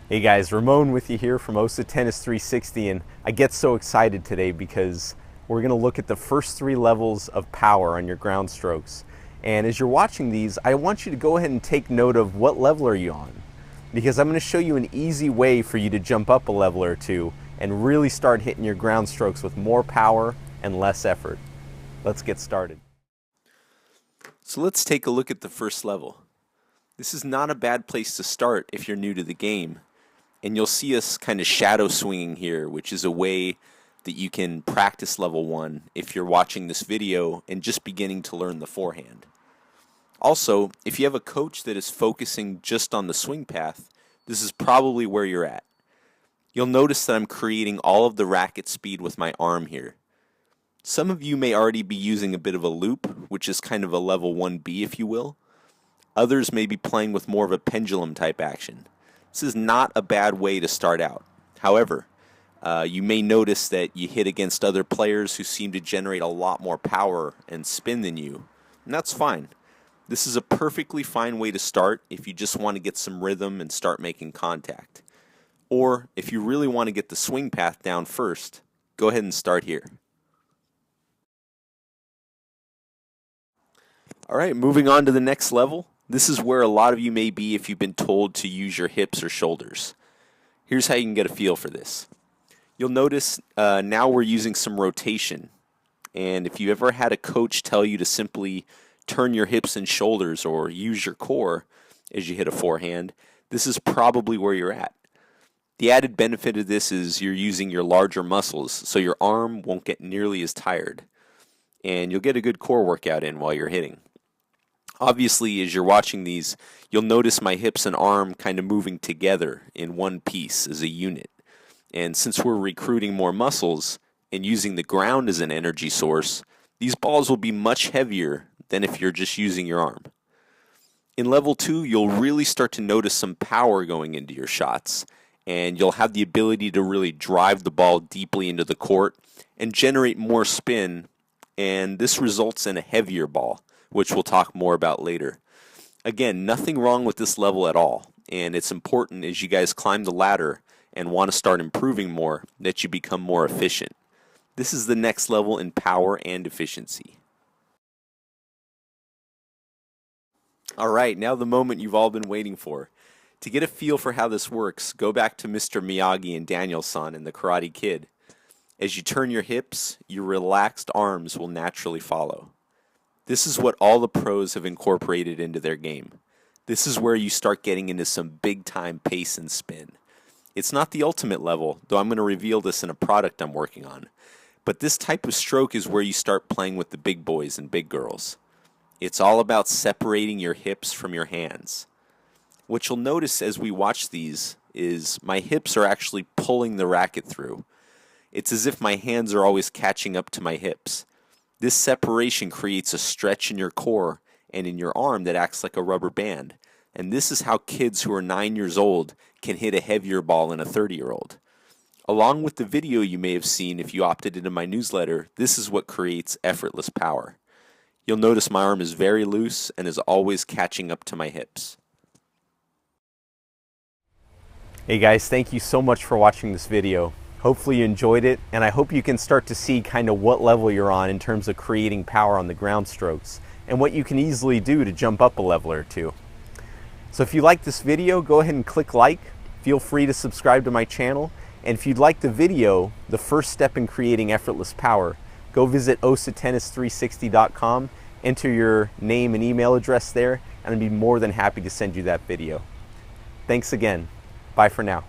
Hey guys, Ramon with you here from OSA Tennis 360, and I get so excited today because we're going to look at the first three levels of power on your ground strokes. And as you're watching these, I want you to go ahead and take note of what level are you on, because I'm going to show you an easy way for you to jump up a level or two and really start hitting your ground strokes with more power and less effort. Let's get started. So let's take a look at the first level. This is not a bad place to start if you're new to the game. And you'll see us kind of shadow swinging here, which is a way that you can practice level 1 if you're watching this video and just beginning to learn the forehand. Also, if you have a coach that is focusing just on the swing path, this is probably where you're at. You'll notice that I'm creating all of the racket speed with my arm here. Some of you may already be using a bit of a loop, which is kind of a level 1B if you will. Others may be playing with more of a pendulum type action. This is not a bad way to start out. However, you may notice that you hit against other players who seem to generate a lot more power and spin than you, and that's fine. This is a perfectly fine way to start if you just want to get some rhythm and start making contact. Or if you really want to get the swing path down first, go ahead and start here. Alright, moving on to the next level. This is where a lot of you may be if you've been told to use your hips or shoulders. Here's how you can get a feel for this. You'll notice now we're using some rotation. And if you ever had a coach tell you to simply turn your hips and shoulders or use your core as you hit a forehand, this is probably where you're at. The added benefit of this is you're using your larger muscles, so your arm won't get nearly as tired. And you'll get a good core workout in while you're hitting. Obviously, as you're watching these, you'll notice my hips and arm kind of moving together in one piece as a unit. And since we're recruiting more muscles and using the ground as an energy source, these balls will be much heavier than if you're just using your arm. In level 2, you'll really start to notice some power going into your shots, and you'll have the ability to really drive the ball deeply into the court and generate more spin, and this results in a heavier ball, which we'll talk more about later. Again, nothing wrong with this level at all, and it's important as you guys climb the ladder and want to start improving more that you become more efficient. This is the next level in power and efficiency. Alright, now the moment you've all been waiting for. To get a feel for how this works, go back to Mr. Miyagi and Daniel-san in The Karate Kid. As you turn your hips, your relaxed arms will naturally follow. This is what all the pros have incorporated into their game. This is where you start getting into some big time pace and spin. It's not the ultimate level, though I'm going to reveal this in a product I'm working on. But this type of stroke is where you start playing with the big boys and big girls. It's all about separating your hips from your hands. What you'll notice as we watch these is my hips are actually pulling the racket through. It's as if my hands are always catching up to my hips. This separation creates a stretch in your core and in your arm that acts like a rubber band. And this is how kids who are 9 years old can hit a heavier ball than a 30-year-old. Along with the video you may have seen if you opted into my newsletter, this is what creates effortless power. You'll notice my arm is very loose and is always catching up to my hips. Hey guys, thank you so much for watching this video. Hopefully you enjoyed it, and I hope you can start to see kind of what level you're on in terms of creating power on the ground strokes and what you can easily do to jump up a level or two. So if you like this video, go ahead and click like. Feel free to subscribe to my channel. And if you'd like the video, the first step in creating effortless power, go visit osatennis360.com, enter your name and email address there, and I'd be more than happy to send you that video. Thanks again. Bye for now.